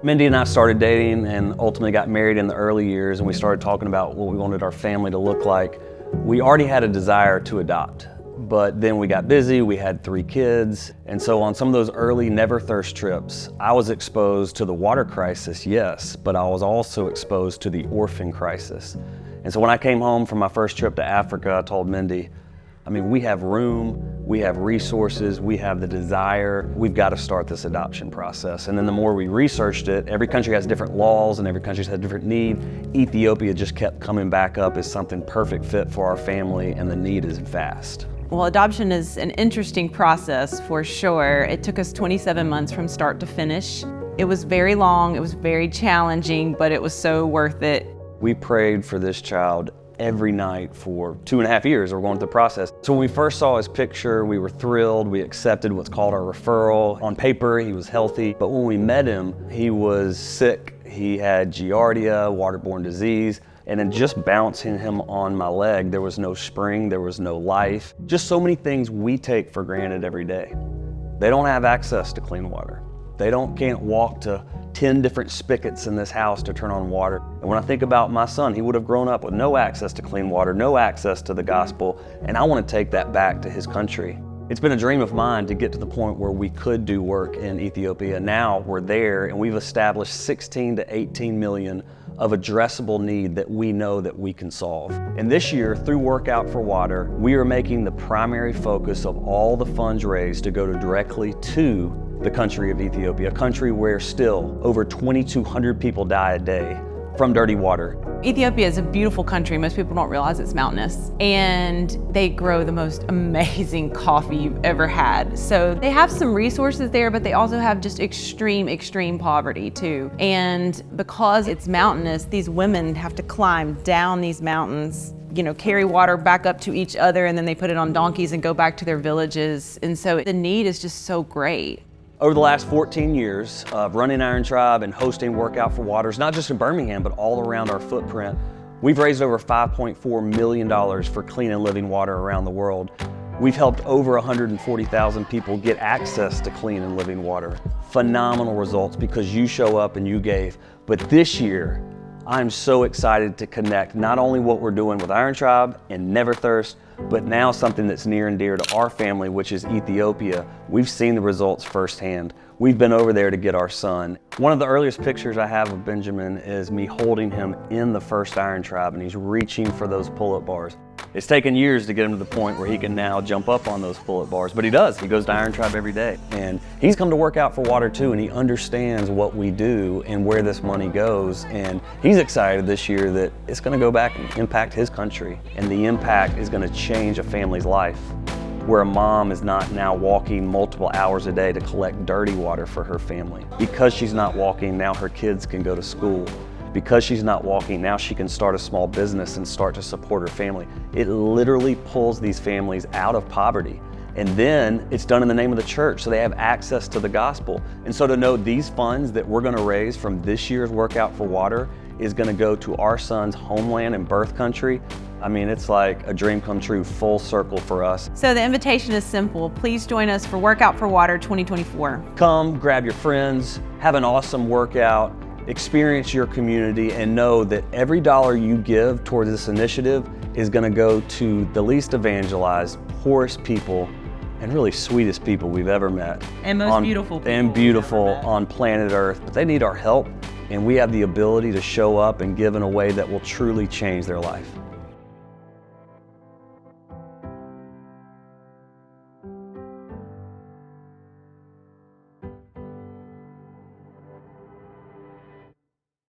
Mindy and I started dating and ultimately got married in the early years, and we started talking about what we wanted our family to look like. We already had a desire to adopt, but then we got busy, we had 3 kids, and so on some of those early Never Thirst trips, I was exposed to the water crisis, yes, but I was also exposed to the orphan crisis. And so when I came home from my first trip to Africa, I told Mindy, we have room, we have resources, we have the desire, we've got to start this adoption process. And then the more we researched it, every country has different laws and every country's had different need. Ethiopia just kept coming back up as something perfect fit for our family, and the need is vast. Well, adoption is an interesting process for sure. It took us 27 months from start to finish. It was very long, it was very challenging, but it was so worth it. We prayed for this child every night for 2.5 years. We're going through the process. So when we first saw his picture, we were thrilled. We accepted what's called our referral. On paper, he was healthy, but when we met him, he was sick. He had Giardia, waterborne disease, and then just bouncing him on my leg, there was no spring, there was no life. Just so many things we take for granted every day. They don't have access to clean water. They can't walk to 10 different spigots in this house to turn on water. And when I think about my son, he would have grown up with no access to clean water, no access to the gospel, and I want to take that back to his country. It's been a dream of mine to get to the point where we could do work in Ethiopia. Now we're there, and we've established 16 to 18 million of addressable need that we know that we can solve. And this year, through Workout for Water, we are making the primary focus of all the funds raised to go directly to the country of Ethiopia, a country where still over 2,200 people die a day from dirty water. Ethiopia is a beautiful country. Most people don't realize it's mountainous. And they grow the most amazing coffee you've ever had. So they have some resources there, but they also have just extreme poverty too. And because it's mountainous, these women have to climb down these mountains, carry water back up to each other, and then they put it on donkeys and go back to their villages. And so the need is just so great. Over the last 14 years of running Iron Tribe and hosting Workout for Waters, not just in Birmingham, but all around our footprint, we've raised over $5.4 million for clean and living water around the world. We've helped over 140,000 people get access to clean and living water. Phenomenal results because you show up and you gave. But this year, I'm so excited to connect not only what we're doing with Iron Tribe and Never Thirst, but now something that's near and dear to our family, which is Ethiopia. We've seen the results firsthand. We've been over there to get our son. One of the earliest pictures I have of Benjamin is me holding him in the first Iron Tribe, and he's reaching for those pull-up bars. It's taken years to get him to the point where he can now jump up on those pull-up bars, but he does. He goes to Iron Tribe every day. And he's come to Workout for Water too, and he understands what we do and where this money goes. And he's excited this year that it's gonna go back and impact his country. And the impact is gonna change a family's life, where a mom is not now walking multiple hours a day to collect dirty water for her family. Because she's not walking, now her kids can go to school. Because she's not walking, now she can start a small business and start to support her family. It literally pulls these families out of poverty. And then it's done in the name of the church, so they have access to the gospel. And so to know these funds that we're gonna raise from this year's Workout for Water is gonna go to our son's homeland and birth country, it's like a dream come true, full circle for us. So the invitation is simple. Please join us for Workout for Water 2024. Come, grab your friends, have an awesome workout, experience your community, and know that every dollar you give towards this initiative is gonna go to the least evangelized, poorest people, and really sweetest people we've ever met. And most beautiful people. And beautiful on planet Earth. But they need our help, and we have the ability to show up and give in a way that will truly change their life.